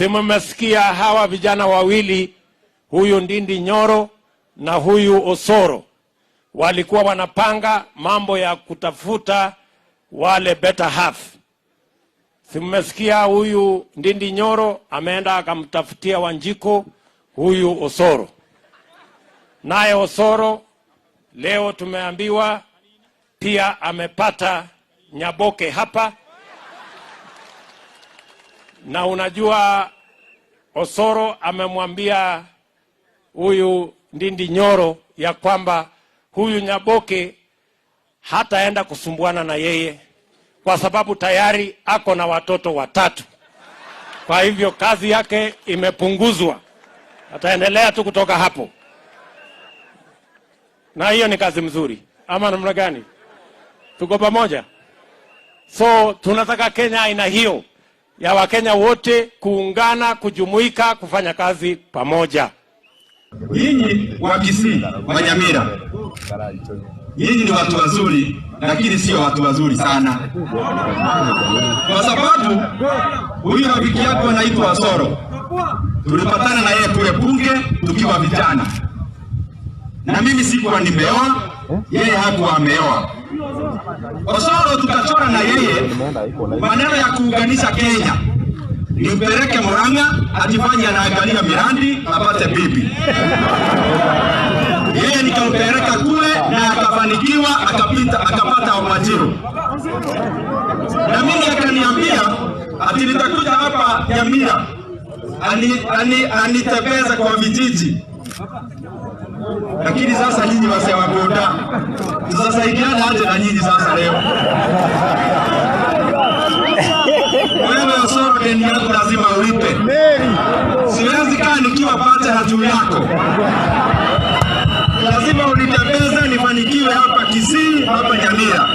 Mmesikia hawa vijana wawili, huyu Ndindi Nyoro na huyu Osoro, walikuwa wanapanga mambo ya kutafuta wale better half. Mmesikia huyu Ndindi Nyoro ameenda akamtafutia Wanjiko huyu Osoro. Naye Osoro leo tumeambiwa pia amepata Nyaboke hapa. Na unajua Osoro amemwambia huyu Ndindi Nyoro ya kwamba huyu Nyaboke hataenda kusumbuana na yeye kwa sababu tayari ako na watoto 3. Kwa hivyo kazi yake imepunguzwa. Ataendelea tu kutoka hapo. Na hiyo ni kazi mzuri. Ama namna gani? Tuko pamoja? So tunataka Kenya aina hiyo ya Wakenya wote kuungana, kujumuika, kufanya kazi pamoja. Nyinyi wa Kisii, wa Nyamira, nyinyi ni watu wazuri, lakini sio watu wazuri sana. Kwa sababu huyu rafiki yako anaitwa Osoro, tulipatana na yeye kule bunge tukiwa vijana. Na mimi sikuwa nimeoa, yeye hakuwa ameoa. Osoro tukachora na yeye maneno ya kuunganisha Kenya. Nimpeleke Murang'a ajifanye anaangalia miradi apate bibi. Yeye nikampeleka kule na akafanikiwa, akapata Wamajiro. Na mimi akaniambia ati nitakuja hapa Nyamira anitembeza kwa vijiji. Lakini sasa nyinyi wase wa boda tutasaidiana aje na nyinyi sasa leo? Wewe Osoro, deni yako lazima ulipe. Siwezi kaa nikiwa pacha na juu yako. Lazima unitembeze nifanikiwe hapa Kisii, hapa Nyamira.